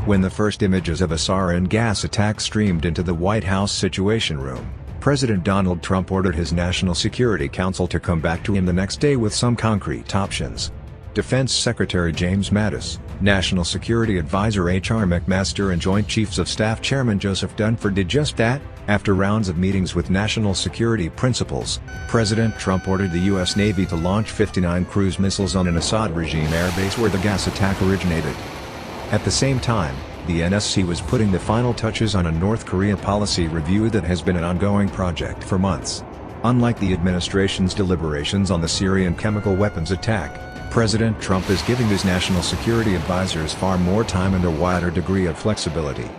When the first images of a sarin gas attack streamed into the White House Situation Room, President Donald Trump ordered his National Security Council to come back to him the next day with some concrete options. Defense Secretary James Mattis, National Security Adviser H.R. McMaster and Joint Chiefs of Staff Chairman Joseph Dunford did just that. After rounds of meetings with national security principals, President Trump ordered the U.S. Navy to launch 59 cruise missiles on an Assad regime airbase where the gas attack originated. At the same time, the NSC was putting the final touches on a North Korea policy review that has been an ongoing project for months. Unlike the administration's deliberations on the Syrian chemical weapons attack, President Trump is giving his national security advisors far more time and a wider degree of flexibility.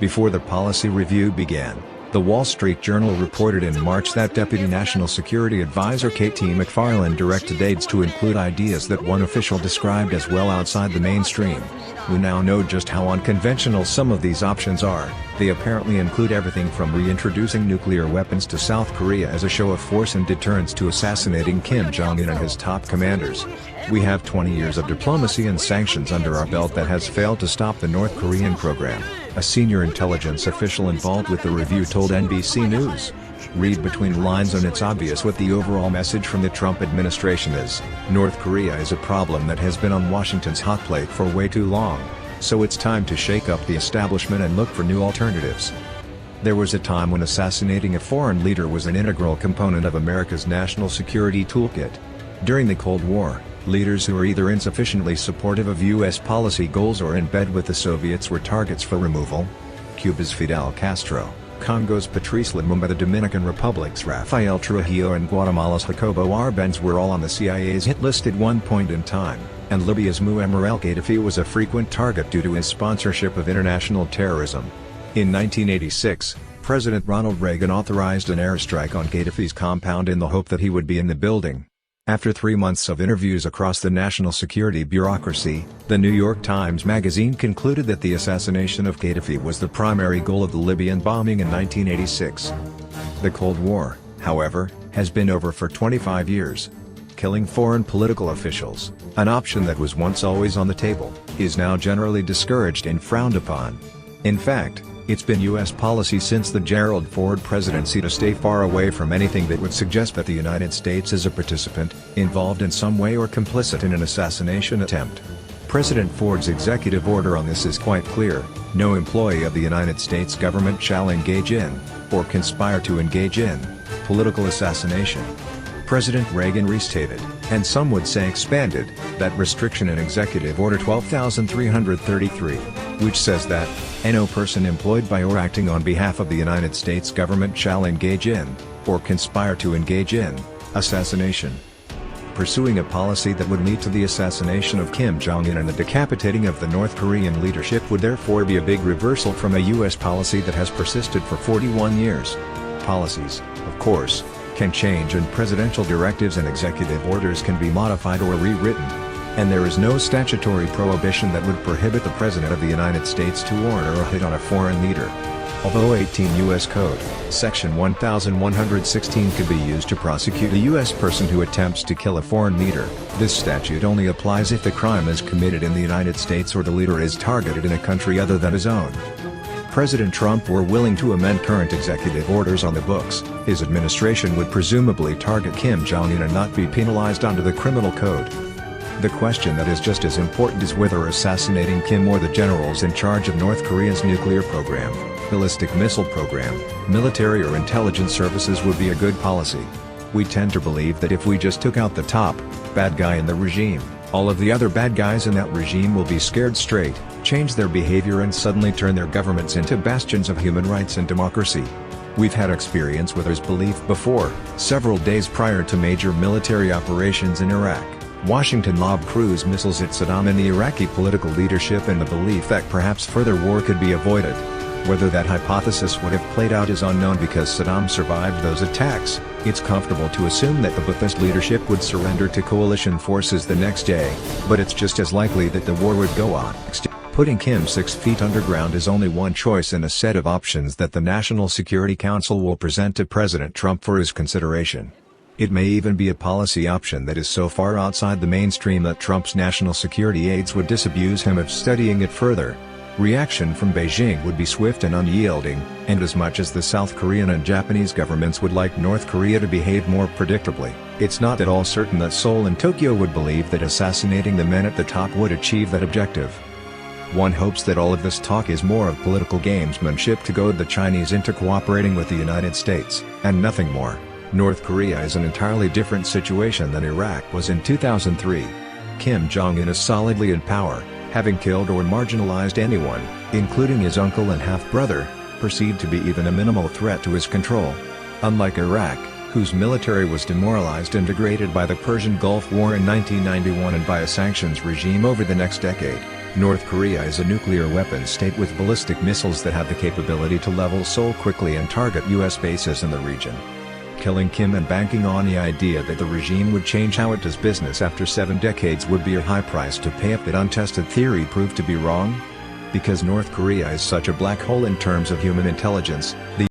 Before the policy review began, The Wall Street Journal reported in March that Deputy National Security Advisor K.T. McFarland directed aides to include ideas that one official described as well outside the mainstream. We now know just how unconventional some of these options are. They apparently include everything from reintroducing nuclear weapons to South Korea as a show of force and deterrence to assassinating Kim Jong-un and his top commanders. We have 20 years of diplomacy and sanctions under our belt that has failed to stop the North Korean program, a senior intelligence official involved with the review told NBC News. Read between the lines and it's obvious what the overall message from the Trump administration is. North Korea is a problem that has been on Washington's hot plate for way too long, so it's time to shake up the establishment and look for new alternatives. There was a time when assassinating a foreign leader was an integral component of America's national security toolkit. During the Cold War, leaders who were either insufficiently supportive of U.S. policy goals or in bed with the Soviets were targets for removal. Cuba's Fidel Castro, Congo's Patrice Lumumba, the Dominican Republic's Rafael Trujillo and Guatemala's Jacobo Arbenz were all on the CIA's hit list at one point in time, and Libya's Muammar al-Gaddafi was a frequent target due to his sponsorship of international terrorism. In 1986, President Ronald Reagan authorized an airstrike on Gaddafi's compound in the hope that he would be in the building. After 3 months of interviews across the national security bureaucracy, the New York Times Magazine concluded that the assassination of Gaddafi was the primary goal of the Libyan bombing in 1986. The Cold War, however, has been over for 25 years. Killing foreign political officials, an option that was once always on the table, is now generally discouraged and frowned upon. In fact, it's been U.S. policy since the Gerald Ford presidency to stay far away from anything that would suggest that the United States is a participant, involved in some way or complicit in an assassination attempt. President Ford's executive order on this is quite clear: no employee of the United States government shall engage in, or conspire to engage in, political assassination. President Reagan restated, and some would say expanded, that restriction in Executive Order 12,333, which says that, no person employed by or acting on behalf of the United States government shall engage in, or conspire to engage in, assassination. Pursuing a policy that would lead to the assassination of Kim Jong-un and the decapitating of the North Korean leadership would therefore be a big reversal from a U.S. policy that has persisted for 41 years. Policies, of course, can change and presidential directives and executive orders can be modified or rewritten. And there is no statutory prohibition that would prohibit the President of the United States to warn or hit on a foreign leader. Although 18 U.S. Code, Section 1116 could be used to prosecute a U.S. person who attempts to kill a foreign leader, this statute only applies if the crime is committed in the United States or the leader is targeted in a country other than his own. President Trump were willing to amend current executive orders on the books, his administration would presumably target Kim Jong-un and not be penalized under the criminal code. The question that is just as important is whether assassinating Kim or the generals in charge of North Korea's nuclear program, ballistic missile program, military or intelligence services would be a good policy. We tend to believe that if we just took out the top bad guy in the regime, all of the other bad guys in that regime will be scared straight, change their behavior and suddenly turn their governments into bastions of human rights and democracy. We've had experience with this belief before. Several days prior to major military operations in Iraq, Washington lobbed cruise missiles at Saddam and the Iraqi political leadership in the belief that perhaps further war could be avoided. Whether that hypothesis would have played out is unknown because Saddam survived those attacks. It's comfortable to assume that the Ba'athist leadership would surrender to coalition forces the next day, but it's just as likely that the war would go on. Putting Kim 6 feet underground is only one choice in a set of options that the National Security Council will present to President Trump for his consideration. It may even be a policy option that is so far outside the mainstream that Trump's national security aides would disabuse him of studying it further. Reaction from Beijing would be swift and unyielding, and as much as the South Korean and Japanese governments would like North Korea to behave more predictably, it's not at all certain that Seoul and Tokyo would believe that assassinating the men at the top would achieve that objective. One hopes that all of this talk is more of political gamesmanship to goad the Chinese into cooperating with the United States, and nothing more. North Korea is an entirely different situation than Iraq was in 2003. Kim Jong-un is solidly in power, having killed or marginalized anyone, including his uncle and half-brother, perceived to be even a minimal threat to his control. Unlike Iraq, whose military was demoralized and degraded by the Persian Gulf War in 1991 and by a sanctions regime over the next decade, North Korea is a nuclear weapons state with ballistic missiles that have the capability to level Seoul quickly and target U.S. bases in the region. Killing Kim and banking on the idea that the regime would change how it does business after 7 decades would be a high price to pay if that untested theory proved to be wrong. Because North Korea is such a black hole in terms of human intelligence, the